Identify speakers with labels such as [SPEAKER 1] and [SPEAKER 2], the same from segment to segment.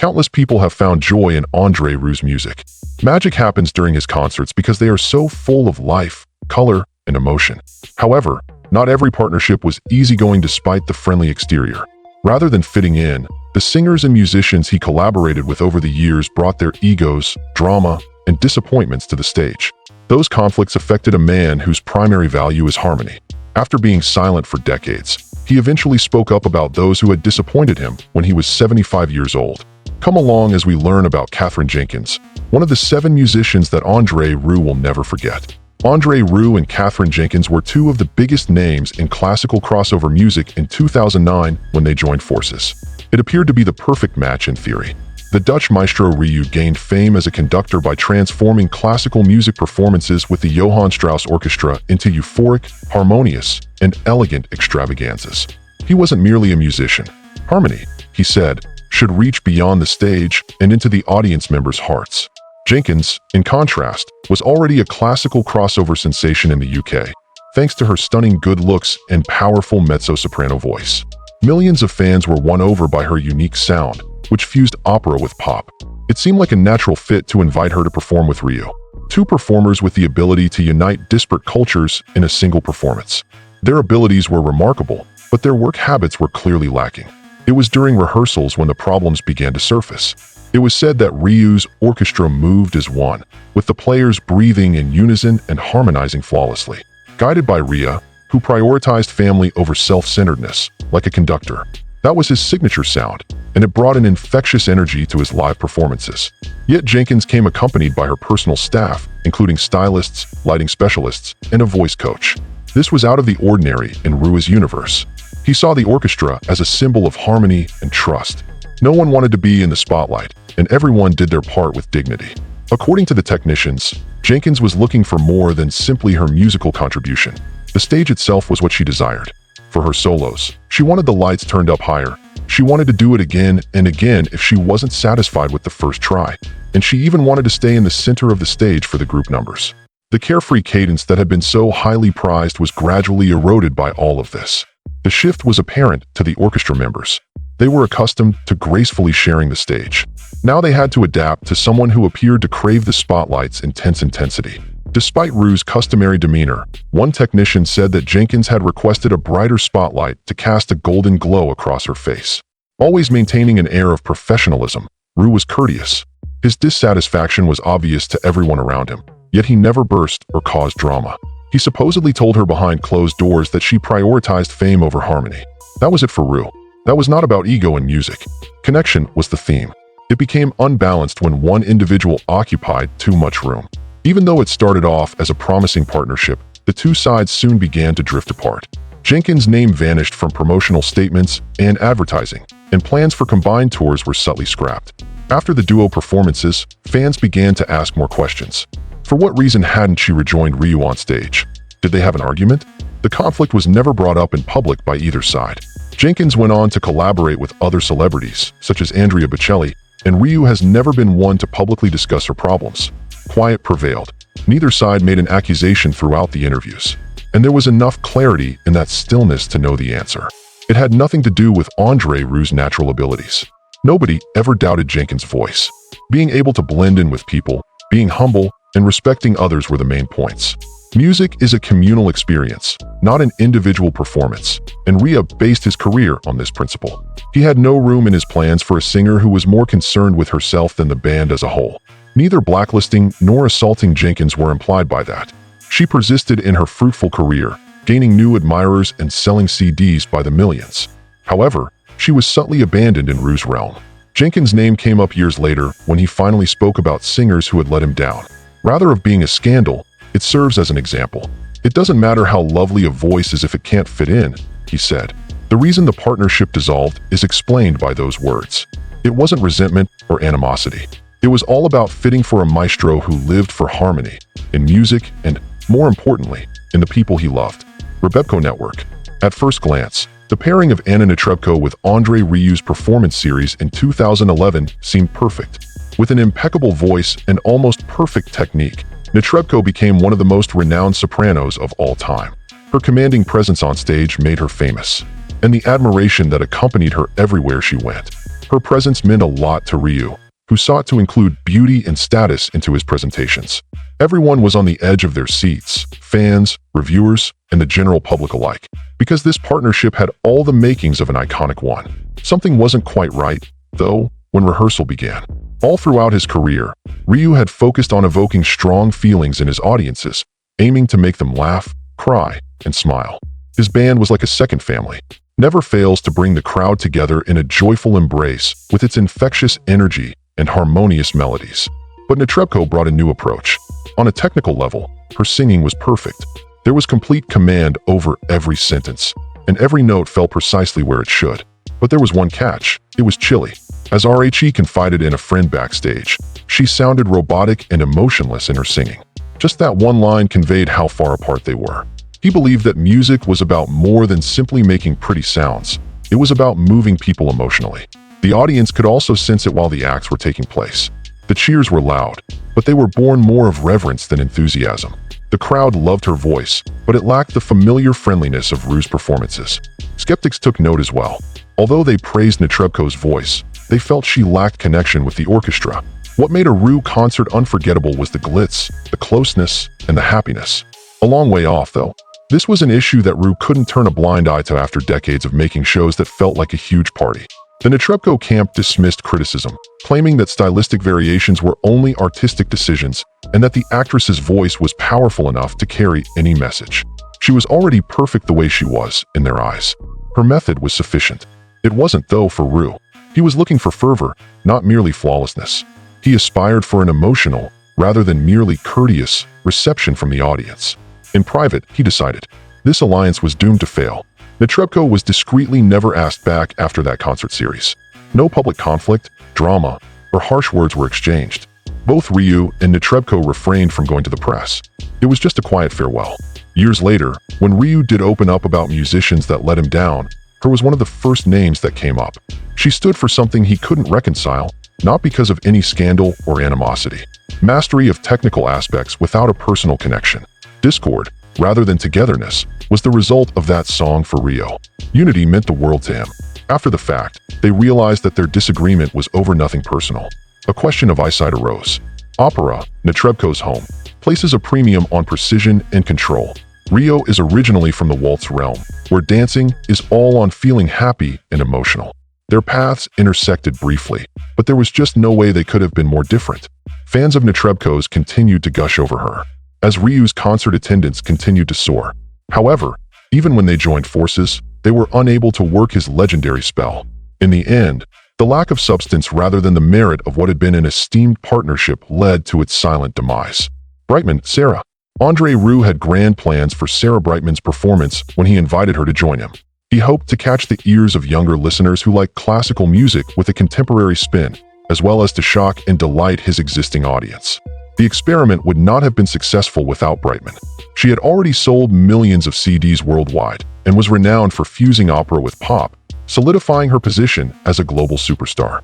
[SPEAKER 1] Countless people have found joy in Andre Rieu's music. Magic happens during his concerts because they are so full of life, color, and emotion. However, not every partnership was easygoing despite the friendly exterior. Rather than fitting in, the singers and musicians he collaborated with over the years brought their egos, drama, and disappointments to the stage. Those conflicts affected a man whose primary value is harmony. After being silent for decades, he eventually spoke up about those who had disappointed him when he was 75 years old. Come along as we learn about Katherine Jenkins, one of the 7 musicians that Andre Rieu will never forget. Andre Rieu and Katherine Jenkins were 2 of the biggest names in classical crossover music in 2009 when they joined forces. It appeared to be the perfect match in theory. The Dutch maestro Rieu gained fame as a conductor by transforming classical music performances with the Johann Strauss Orchestra into euphoric, harmonious, and elegant extravaganzas. He wasn't merely a musician. Harmony, he said, should reach beyond the stage and into the audience members' hearts. Jenkins, in contrast, was already a classical crossover sensation in the UK, thanks to her stunning good looks and powerful mezzo-soprano voice. Millions of fans were won over by her unique sound, which fused opera with pop. It seemed like a natural fit to invite her to perform with Rieu. 2 performers with the ability to unite disparate cultures in a single performance. Their abilities were remarkable, but their work habits were clearly lacking. It was during rehearsals when the problems began to surface. It was said that Rieu's orchestra moved as one, with the players breathing in unison and harmonizing flawlessly. Guided by Rieu, who prioritized family over self-centeredness, like a conductor. That was his signature sound, and it brought an infectious energy to his live performances. Yet Jenkins came accompanied by her personal staff, including stylists, lighting specialists, and a voice coach. This was out of the ordinary in Rieu's universe. He saw the orchestra as a symbol of harmony and trust. No one wanted to be in the spotlight, and everyone did their part with dignity. According to the technicians, Jenkins was looking for more than simply her musical contribution. The stage itself was what she desired. For her solos, she wanted the lights turned up higher. She wanted to do it again and again if she wasn't satisfied with the first try. And she even wanted to stay in the center of the stage for the group numbers. The carefree cadence that had been so highly prized was gradually eroded by all of this. The shift was apparent to the orchestra members. They were accustomed to gracefully sharing the stage. Now they had to adapt to someone who appeared to crave the spotlight's intense intensity. Despite Rieu's customary demeanor, one technician said that Jenkins had requested a brighter spotlight to cast a golden glow across her face. Always maintaining an air of professionalism, Rieu was courteous. His dissatisfaction was obvious to everyone around him, yet he never burst or caused drama. He supposedly told her behind closed doors that she prioritized fame over harmony. That was it for Rieu. That was not about ego in music. Connection was the theme. It became unbalanced when one individual occupied too much room. Even though it started off as a promising partnership, the 2 sides soon began to drift apart. Jenkins' name vanished from promotional statements and advertising, and plans for combined tours were subtly scrapped. After the duo performances, fans began to ask more questions. For what reason hadn't she rejoined Rieu on stage? Did they have an argument? The conflict was never brought up in public by either side. Jenkins went on to collaborate with other celebrities, such as Andrea Bocelli, and Rieu has never been one to publicly discuss her problems. Quiet prevailed. Neither side made an accusation throughout the interviews, and there was enough clarity in that stillness to know the answer. It had nothing to do with Andre Rieu's natural abilities. Nobody ever doubted Jenkins' voice. Being able to blend in with people, being humble, and respecting others were the main points. Music is a communal experience, not an individual performance, and Rieu based his career on this principle. He had no room in his plans for a singer who was more concerned with herself than the band as a whole. Neither blacklisting nor assaulting Jenkins were implied by that. She persisted in her fruitful career, gaining new admirers and selling CDs by the millions. However, she was subtly abandoned in Rieu's realm. Jenkins' name came up years later when he finally spoke about singers who had let him down. Rather of being a scandal, it serves as an example. It doesn't matter how lovely a voice is if it can't fit in, he said. The reason the partnership dissolved is explained by those words. It wasn't resentment or animosity. It was all about fitting for a maestro who lived for harmony, in music, and, more importantly, in the people he loved. Rebepco Network. At first glance, the pairing of Anna Nireco with Andre Rieu's performance series in 2011 seemed perfect. With an impeccable voice and almost perfect technique, Nireco became one of the most renowned sopranos of all time. Her commanding presence on stage made her famous, and the admiration that accompanied her everywhere she went. Her presence meant a lot to Rieu, who sought to include beauty and status into his presentations. Everyone was on the edge of their seats, fans, reviewers, and the general public alike, because this partnership had all the makings of an iconic one. Something wasn't quite right, though, when rehearsal began. All throughout his career, Rieu had focused on evoking strong feelings in his audiences, aiming to make them laugh, cry, and smile. His band was like a second family, never fails to bring the crowd together in a joyful embrace with its infectious energy and harmonious melodies. But Nireco brought a new approach. On a technical level, her singing was perfect. There was complete command over every sentence, and every note fell precisely where it should. But there was one catch. It was chilly. As Rhe confided in a friend backstage, she sounded robotic and emotionless in her singing. Just that one line conveyed how far apart they were. He believed that music was about more than simply making pretty sounds. It was about moving people emotionally. The audience could also sense it while the acts were taking place. The cheers were loud, but they were born more of reverence than enthusiasm. The crowd loved her voice, but it lacked the familiar friendliness of Rieu's performances. Skeptics took note as well. Although they praised Nireco's voice, they felt she lacked connection with the orchestra. What made a Rieu concert unforgettable was the glitz, the closeness, and the happiness. A long way off, though. This was an issue that Rieu couldn't turn a blind eye to after decades of making shows that felt like a huge party. The Nireco camp dismissed criticism, claiming that stylistic variations were only artistic decisions and that the actress's voice was powerful enough to carry any message. She was already perfect the way she was, in their eyes. Her method was sufficient. It wasn't, though, for Rieu. He was looking for fervor, not merely flawlessness. He aspired for an emotional, rather than merely courteous, reception from the audience. In private, he decided, this alliance was doomed to fail. Nireco was discreetly never asked back after that concert series. No public conflict, drama, or harsh words were exchanged. Both Rieu and Nireco refrained from going to the press. It was just a quiet farewell. Years later, when Rieu did open up about musicians that let him down, her was one of the first names that came up. She stood for something he couldn't reconcile, not because of any scandal or animosity. Mastery of technical aspects without a personal connection. Discord, rather than togetherness, was the result of that song for Rieu. Unity meant the world to him. After the fact, they realized that their disagreement was over nothing personal. A question of eyesight arose. Opera, Nireco's home, places a premium on precision and control. Rieu is originally from the waltz realm, where dancing is all on feeling happy and emotional. Their paths intersected briefly, but there was just no way they could have been more different. Fans of Nireco's continued to gush over her, as Rieu's concert attendance continued to soar. However, even when they joined forces, they were unable to work his legendary spell. In the end, the lack of substance rather than the merit of what had been an esteemed partnership led to its silent demise. Brightman, Sarah. Andre Rieu had grand plans for Sarah Brightman's performance when he invited her to join him. He hoped to catch the ears of younger listeners who like classical music with a contemporary spin, as well as to shock and delight his existing audience. The experiment would not have been successful without Brightman. She had already sold millions of CDs worldwide and was renowned for fusing opera with pop, solidifying her position as a global superstar.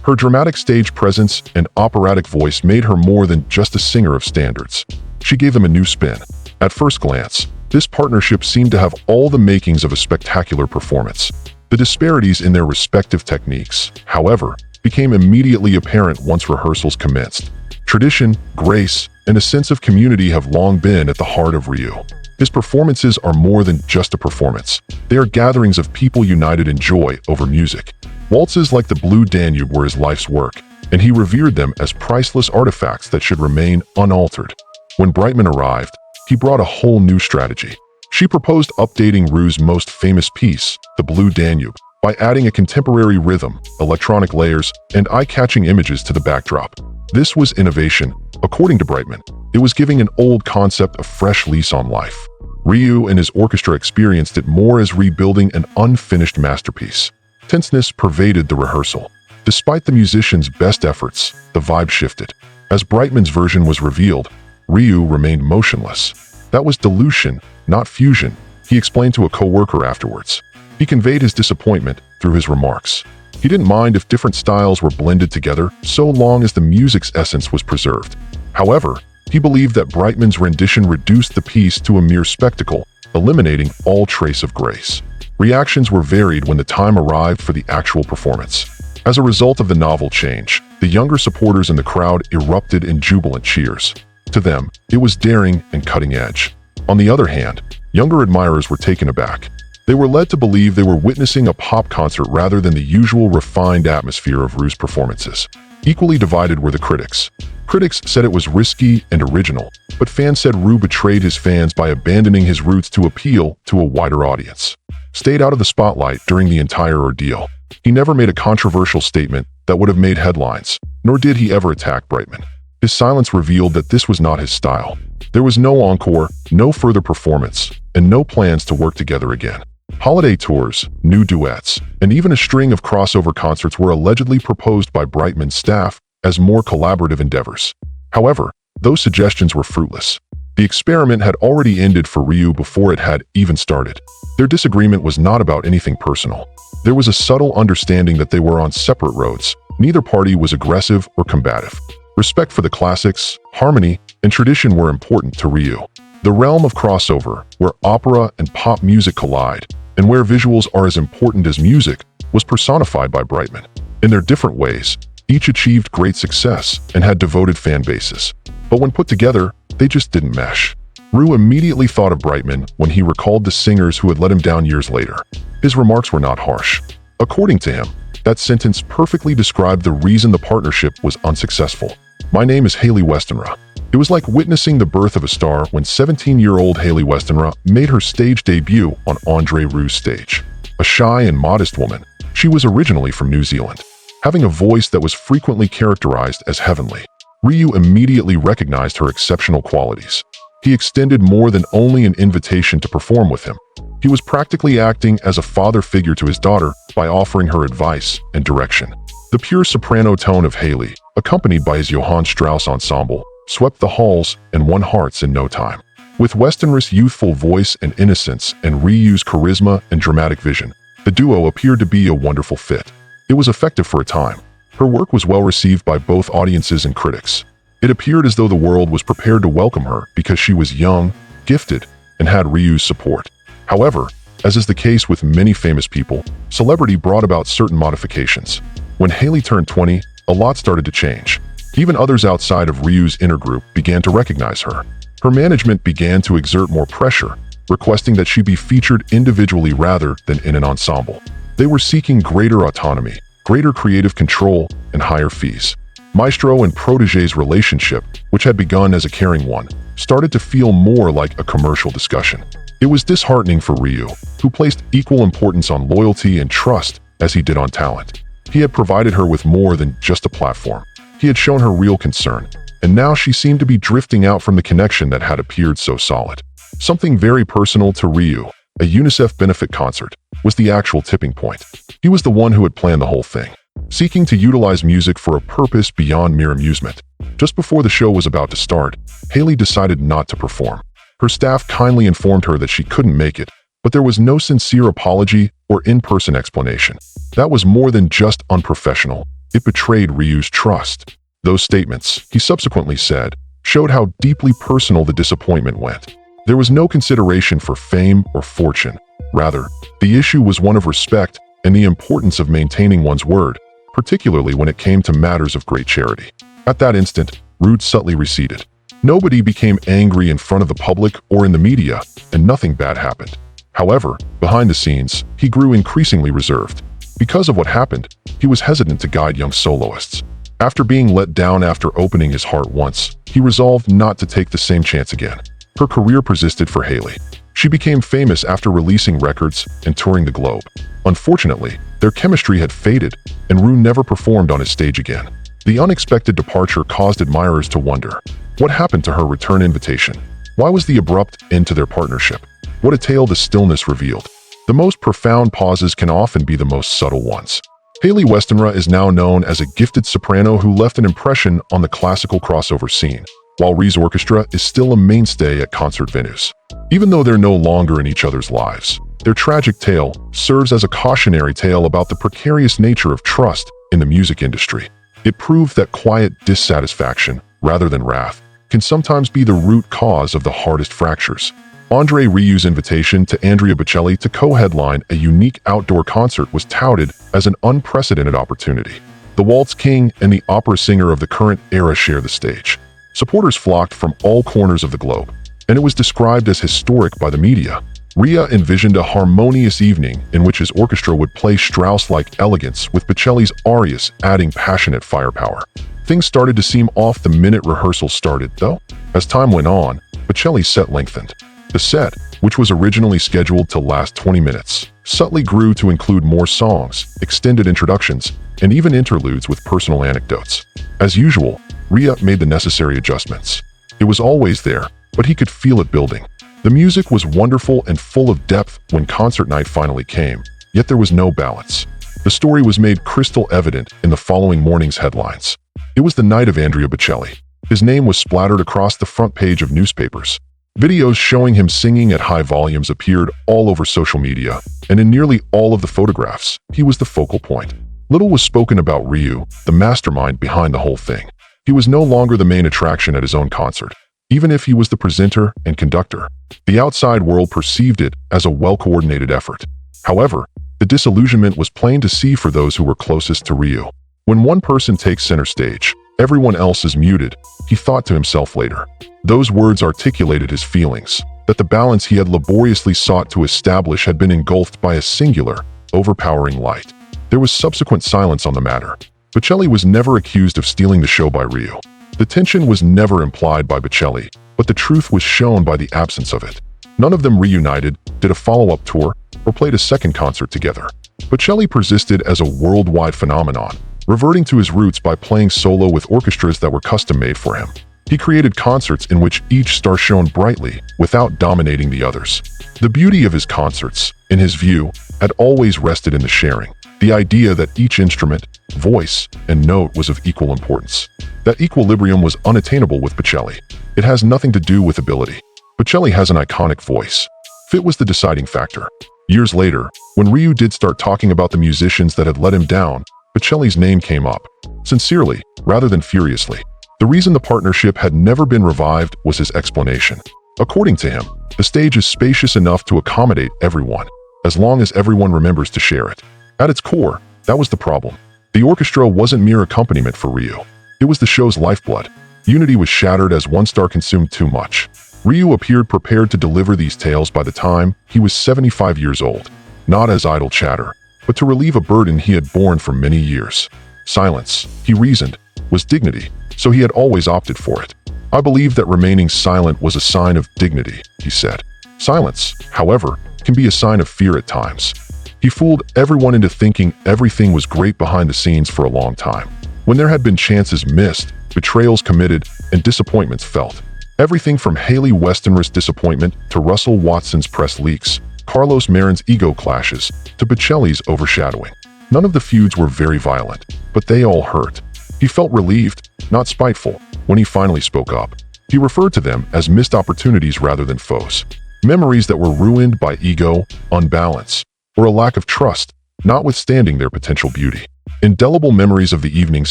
[SPEAKER 1] Her dramatic stage presence and operatic voice made her more than just a singer of standards. She gave them a new spin. At first glance, this partnership seemed to have all the makings of a spectacular performance. The disparities in their respective techniques, however, became immediately apparent once rehearsals commenced. Tradition, grace, and a sense of community have long been at the heart of Rieu. His performances are more than just a performance. They are gatherings of people united in joy over music. Waltzes like the Blue Danube were his life's work, and he revered them as priceless artifacts that should remain unaltered. When Brightman arrived, he brought a whole new strategy. She proposed updating Rieu's most famous piece, the Blue Danube, by adding a contemporary rhythm, electronic layers, and eye-catching images to the backdrop. This was innovation. According to Brightman, it was giving an old concept a fresh lease on life. Rieu and his orchestra experienced it more as rebuilding an unfinished masterpiece. Tenseness pervaded the rehearsal. Despite the musicians' best efforts, the vibe shifted. As Brightman's version was revealed, Rieu remained motionless. That was dilution, not fusion, he explained to a co-worker afterwards. He conveyed his disappointment through his remarks. He didn't mind if different styles were blended together so long as the music's essence was preserved. However, he believed that Brightman's rendition reduced the piece to a mere spectacle, eliminating all trace of grace. Reactions were varied when the time arrived for the actual performance. As a result of the novel change, the younger supporters in the crowd erupted in jubilant cheers. To them, it was daring and cutting edge. On the other hand, younger admirers were taken aback. They were led to believe they were witnessing a pop concert rather than the usual refined atmosphere of Rieu's performances. Equally divided were the critics. Critics said it was risky and original, but fans said Rieu betrayed his fans by abandoning his roots to appeal to a wider audience. Stayed out of the spotlight during the entire ordeal. He never made a controversial statement that would have made headlines, nor did he ever attack Brightman. His silence revealed that this was not his style. There was no encore, no further performance, and no plans to work together again. Holiday tours, new duets, and even a string of crossover concerts were allegedly proposed by Brightman's staff as more collaborative endeavors. However, those suggestions were fruitless. The experiment had already ended for Rieu before it had even started. Their disagreement was not about anything personal. There was a subtle understanding that they were on separate roads. Neither party was aggressive or combative. Respect for the classics, harmony, and tradition were important to Rieu. The realm of crossover, where opera and pop music collide, and where visuals are as important as music, was personified by Brightman. In their different ways, each achieved great success and had devoted fan bases. But when put together, they just didn't mesh. Rieu immediately thought of Brightman when he recalled the singers who had let him down years later. His remarks were not harsh. According to him, that sentence perfectly described the reason the partnership was unsuccessful. "My name is Hayley Westenra." It was like witnessing the birth of a star when 17-year-old Hayley Westenra made her stage debut on Andre Rieu's stage. A shy and modest woman, she was originally from New Zealand, having a voice that was frequently characterized as heavenly. Rieu immediately recognized her exceptional qualities. He extended more than only an invitation to perform with him. He was practically acting as a father figure to his daughter by offering her advice and direction. The pure soprano tone of Hayley, accompanied by his Johann Strauss ensemble, swept the halls and won hearts in no time. With Westenra's youthful voice and innocence and Rieu's charisma and dramatic vision, the duo appeared to be a wonderful fit. It was effective for a time. Her work was well received by both audiences and critics. It appeared as though the world was prepared to welcome her because she was young, gifted, and had Rieu's support. However, as is the case with many famous people, celebrity brought about certain modifications. When Hayley turned 20, a lot started to change. Even others outside of Rieu's inner group began to recognize her. Her management began to exert more pressure, requesting that she be featured individually rather than in an ensemble. They were seeking greater autonomy, greater creative control, and higher fees. Maestro and protege's relationship, which had begun as a caring one, started to feel more like a commercial discussion. It was disheartening for Rieu, who placed equal importance on loyalty and trust as he did on talent. He had provided her with more than just a platform. He had shown her real concern, and now she seemed to be drifting out from the connection that had appeared so solid. Something very personal to Rieu, a UNICEF benefit concert, was the actual tipping point. He was the one who had planned the whole thing, seeking to utilize music for a purpose beyond mere amusement. Just before the show was about to start, Hayley decided not to perform. Her staff kindly informed her that she couldn't make it, but there was no sincere apology or in-person explanation. That was more than just unprofessional. It betrayed Rieu's trust. Those statements, he subsequently said, showed how deeply personal the disappointment went. There was no consideration for fame or fortune. Rather, the issue was one of respect and the importance of maintaining one's word, particularly when it came to matters of great charity. At that instant, Rieu subtly receded. Nobody became angry in front of the public or in the media, and nothing bad happened. However, behind the scenes, he grew increasingly reserved. Because of what happened, he was hesitant to guide young soloists. After being let down after opening his heart once, he resolved not to take the same chance again. Her career persisted for Hayley. She became famous after releasing records and touring the globe. Unfortunately, their chemistry had faded, and Rieu never performed on his stage again. The unexpected departure caused admirers to wonder, what happened to her return invitation? Why was the abrupt end to their partnership? What a tale the stillness revealed. The most profound pauses can often be the most subtle ones. Hayley Westenra is now known as a gifted soprano who left an impression on the classical crossover scene, while Rieu's orchestra is still a mainstay at concert venues. Even though they're no longer in each other's lives, their tragic tale serves as a cautionary tale about the precarious nature of trust in the music industry. It proved that quiet dissatisfaction, rather than wrath, can sometimes be the root cause of the hardest fractures. Andre Rieu's invitation to Andrea Bocelli to co-headline a unique outdoor concert was touted as an unprecedented opportunity. The waltz king and the opera singer of the current era share the stage. Supporters flocked from all corners of the globe, and it was described as historic by the media. Rieu envisioned a harmonious evening in which his orchestra would play Strauss-like elegance with Bocelli's arias adding passionate firepower. Things started to seem off the minute rehearsals started, though. As time went on, Bocelli's set lengthened. The set, which was originally scheduled to last 20 minutes, subtly grew to include more songs, extended introductions, and even interludes with personal anecdotes. As usual, Rieu made the necessary adjustments. It was always there, but he could feel it building. The music was wonderful and full of depth when concert night finally came, yet there was no balance. The story was made crystal evident in the following morning's headlines. It was the night of Andrea Bocelli. His name was splattered across the front page of newspapers. Videos showing him singing at high volumes appeared all over social media, and in nearly all of the photographs, he was the focal point. Little was spoken about Rieu, the mastermind behind the whole thing. He was no longer the main attraction at his own concert, even if he was the presenter and conductor. The outside world perceived it as a well-coordinated effort. However, the disillusionment was plain to see for those who were closest to Rieu. When one person takes center stage, everyone else is muted, he thought to himself later. Those words articulated his feelings, that the balance he had laboriously sought to establish had been engulfed by a singular, overpowering light. There was subsequent silence on the matter. Bocelli was never accused of stealing the show by Rieu. The tension was never implied by Bocelli, but the truth was shown by the absence of it. None of them reunited, did a follow-up tour, or played a second concert together. Bocelli persisted as a worldwide phenomenon, reverting to his roots by playing solo with orchestras that were custom-made for him. He created concerts in which each star shone brightly without dominating the others. The beauty of his concerts, in his view, had always rested in the sharing, the idea that each instrument, voice, and note was of equal importance. That equilibrium was unattainable with Bocelli. It has nothing to do with ability. Bocelli has an iconic voice. Fit was the deciding factor. Years later, when Rieu did start talking about the musicians that had let him down, Bocelli's name came up, sincerely, rather than furiously. The reason the partnership had never been revived was his explanation. According to him, the stage is spacious enough to accommodate everyone, as long as everyone remembers to share it. At its core, that was the problem. The orchestra wasn't mere accompaniment for Rieu. It was the show's lifeblood. Unity was shattered as one star consumed too much. Rieu appeared prepared to deliver these tales by the time he was 75 years old, not as idle chatter, but to relieve a burden he had borne for many years. Silence, he reasoned, was dignity, so he had always opted for it. I believe that remaining silent was a sign of dignity, he said. Silence, however, can be a sign of fear at times. He fooled everyone into thinking everything was great behind the scenes for a long time, when there had been chances missed, betrayals committed, and disappointments felt. Everything from Hayley Westenra's disappointment to Russell Watson's press leaks, Carlos Marin's ego clashes, to Bocelli's overshadowing. None of the feuds were very violent, but they all hurt. He felt relieved, not spiteful, when he finally spoke up. He referred to them as missed opportunities rather than foes. Memories that were ruined by ego, unbalance, or a lack of trust, notwithstanding their potential beauty. Indelible memories of the evenings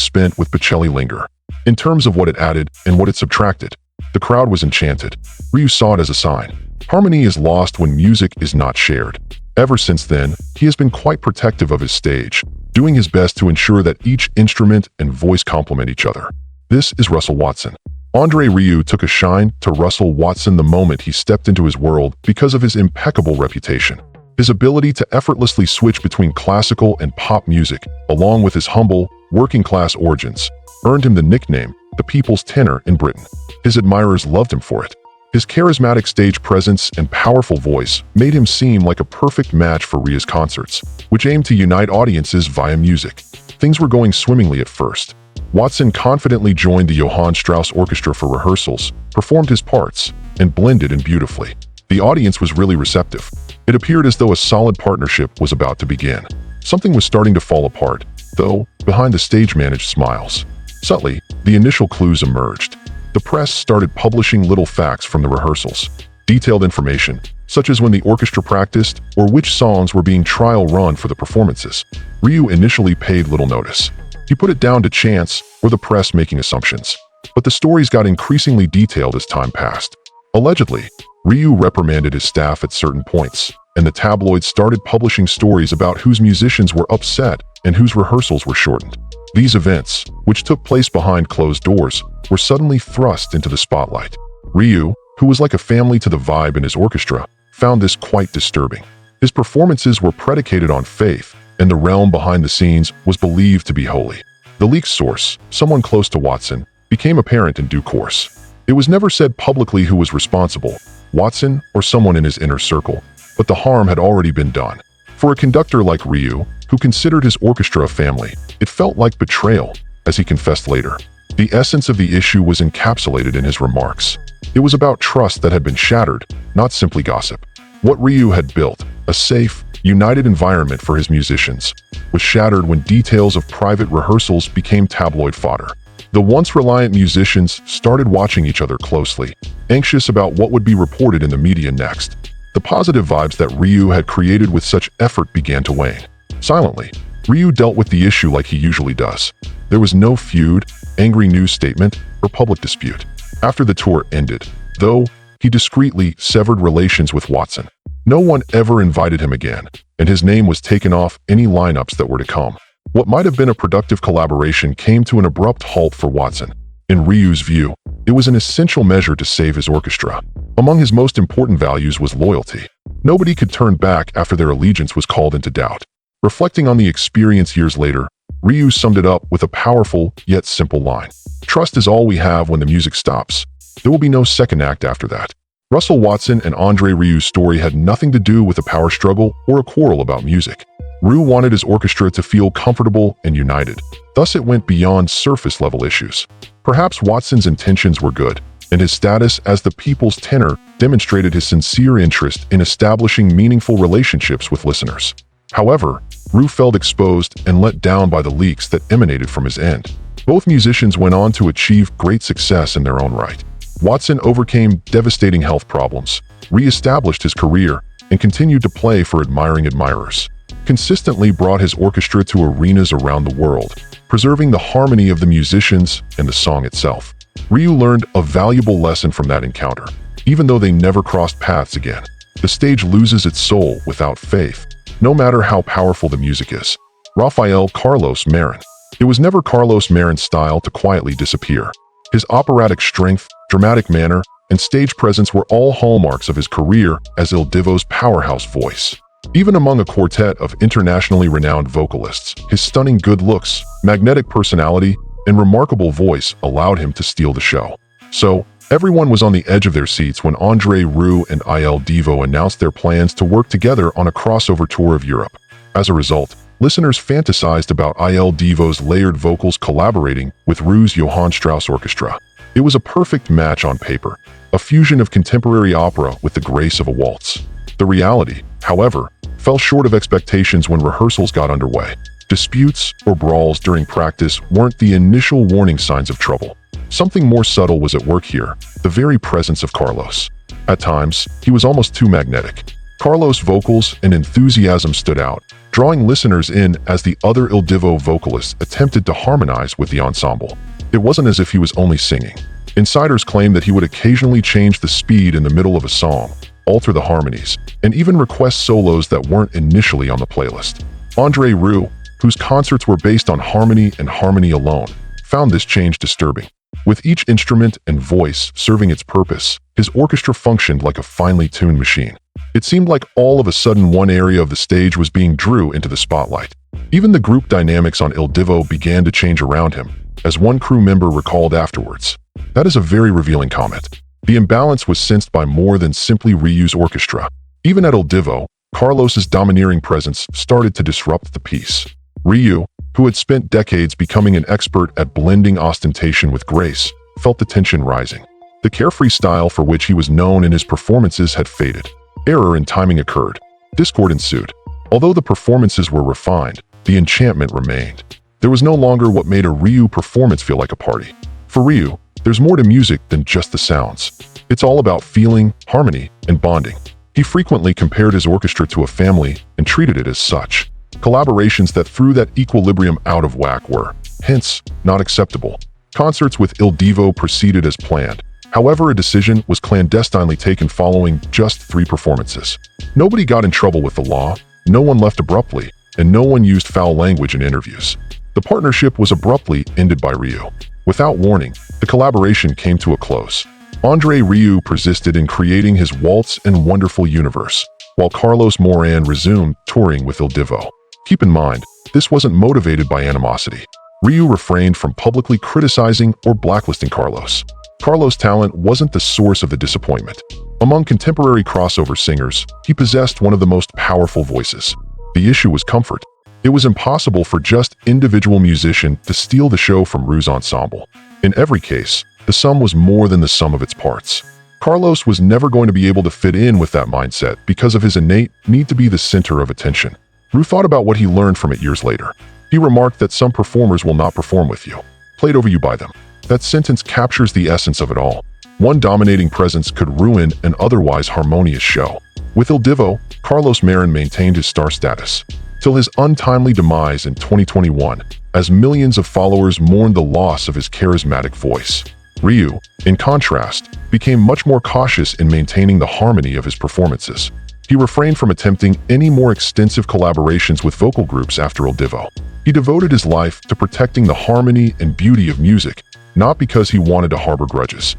[SPEAKER 1] spent with Bocelli linger. In terms of what it added and what it subtracted, the crowd was enchanted. Rieu saw it as a sign. Harmony is lost when music is not shared. Ever since then, he has been quite protective of his stage, doing his best to ensure that each instrument and voice complement each other. This is Russell Watson. Andre Rieu took a shine to Russell Watson the moment he stepped into his world because of his impeccable reputation. His ability to effortlessly switch between classical and pop music, along with his humble, working-class origins, earned him the nickname, the People's Tenor in Britain. His admirers loved him for it. His charismatic stage presence and powerful voice made him seem like a perfect match for Rieu's concerts, which aimed to unite audiences via music. Things were going swimmingly at first. Watson confidently joined the Johann Strauss Orchestra for rehearsals, performed his parts, and blended in beautifully. The audience was really receptive. It appeared as though a solid partnership was about to begin. Something was starting to fall apart, though, behind the stage-managed smiles. Subtly, the initial clues emerged. The press started publishing little facts from the rehearsals, detailed information, such as when the orchestra practiced or which songs were being trial run for the performances. Rieu initially paid little notice. He put it down to chance or the press making assumptions. But the stories got increasingly detailed as time passed. Allegedly, Rieu reprimanded his staff at certain points, and the tabloids started publishing stories about whose musicians were upset and whose rehearsals were shortened. These events, which took place behind closed doors, were suddenly thrust into the spotlight. Rieu, who was like a family to the vibe in his orchestra, found this quite disturbing. His performances were predicated on faith, and the realm behind the scenes was believed to be holy. The leak's source, someone close to Watson, became apparent in due course. It was never said publicly who was responsible, Watson or someone in his inner circle, but the harm had already been done. For a conductor like Rieu, who considered his orchestra a family, it felt like betrayal, as he confessed later. The essence of the issue was encapsulated in his remarks. It was about trust that had been shattered, not simply gossip. What Rieu had built, a safe, united environment for his musicians, was shattered when details of private rehearsals became tabloid fodder. The once reliant musicians started watching each other closely, anxious about what would be reported in the media next. The positive vibes that Rieu had created with such effort began to wane. Silently, Rieu dealt with the issue like he usually does. There was no feud, angry news statement, or public dispute. After the tour ended, though, he discreetly severed relations with Watson. No one ever invited him again, and his name was taken off any lineups that were to come. What might have been a productive collaboration came to an abrupt halt for Watson. In Rieu's view, it was an essential measure to save his orchestra. Among his most important values was loyalty. Nobody could turn back after their allegiance was called into doubt. Reflecting on the experience years later, Rieu summed it up with a powerful yet simple line. "Trust is all we have when the music stops. There will be no second act after that." Russell Watson and Andre Rieu's story had nothing to do with a power struggle or a quarrel about music. Rieu wanted his orchestra to feel comfortable and united. Thus it went beyond surface-level issues. Perhaps Watson's intentions were good, and his status as the people's tenor demonstrated his sincere interest in establishing meaningful relationships with listeners. However, Rieu felt exposed and let down by the leaks that emanated from his end. Both musicians went on to achieve great success in their own right. Watson overcame devastating health problems, re-established his career, and continued to play for admiring admirers. Consistently brought his orchestra to arenas around the world, preserving the harmony of the musicians and the song itself. Rieu learned a valuable lesson from that encounter. Even though they never crossed paths again, the stage loses its soul without faith, no matter how powerful the music is. Rafael Carlos Marin. It was never Carlos Marin's style to quietly disappear. His operatic strength, dramatic manner, and stage presence were all hallmarks of his career as Il Divo's powerhouse voice. Even among a quartet of internationally renowned vocalists, his stunning good looks, magnetic personality, and remarkable voice allowed him to steal the show. So, everyone was on the edge of their seats when Andre Rieu and Il Divo announced their plans to work together on a crossover tour of Europe. As a result, listeners fantasized about Il Divo's layered vocals collaborating with Rieu's Johann Strauss Orchestra. It was a perfect match on paper, a fusion of contemporary opera with the grace of a waltz. The reality, however, fell short of expectations when rehearsals got underway. Disputes or brawls during practice weren't the initial warning signs of trouble. Something more subtle was at work here, the very presence of Carlos. At times, he was almost too magnetic. Carlos' vocals and enthusiasm stood out, drawing listeners in as the other Il Divo vocalists attempted to harmonize with the ensemble. It wasn't as if he was only singing. Insiders claimed that he would occasionally change the speed in the middle of a song, alter the harmonies, and even request solos that weren't initially on the playlist. Andre Rieu, whose concerts were based on harmony and harmony alone, found this change disturbing. With each instrument and voice serving its purpose, his orchestra functioned like a finely tuned machine. It seemed like all of a sudden one area of the stage was being drew into the spotlight. Even the group dynamics on Il Divo began to change around him, as one crew member recalled afterwards. That is a very revealing comment. The imbalance was sensed by more than simply Rieu's orchestra. Even at Il Divo, Carlos's domineering presence started to disrupt the piece. Rieu, who had spent decades becoming an expert at blending ostentation with grace, felt the tension rising. The carefree style for which he was known in his performances had faded. Error in timing occurred. Discord ensued. Although the performances were refined, the enchantment remained. There was no longer what made a Rieu performance feel like a party. For Rieu, there's more to music than just the sounds. It's all about feeling, harmony, and bonding. He frequently compared his orchestra to a family and treated it as such. Collaborations that threw that equilibrium out of whack were, hence, not acceptable. Concerts with Il Divo proceeded as planned, However, a decision was clandestinely taken following just 3 performances. Nobody got in trouble with the law, no one left abruptly, and no one used foul language in interviews. The partnership was abruptly ended by Rieu. Without warning, the collaboration came to a close. Andre Rieu persisted in creating his Waltz and Wonderful universe, while Carlos Marin resumed touring with Il Divo. Keep in mind, this wasn't motivated by animosity. Rieu refrained from publicly criticizing or blacklisting Carlos. Carlos' talent wasn't the source of the disappointment. Among contemporary crossover singers, he possessed one of the most powerful voices. The issue was comfort. It was impossible for just individual musician to steal the show from Rieu's ensemble. In every case, the sum was more than the sum of its parts. Carlos was never going to be able to fit in with that mindset because of his innate need to be the center of attention. Rieu thought about what he learned from it years later. He remarked that some performers will not perform with you, played over you by them. That sentence captures the essence of it all. One dominating presence could ruin an otherwise harmonious show. With Il Divo, Carlos Marin maintained his star status, till his untimely demise in 2021, as millions of followers mourned the loss of his charismatic voice. Rieu, in contrast, became much more cautious in maintaining the harmony of his performances. He refrained from attempting any more extensive collaborations with vocal groups after Il Divo. He devoted his life to protecting the harmony and beauty of music, not because he wanted to harbor grudges.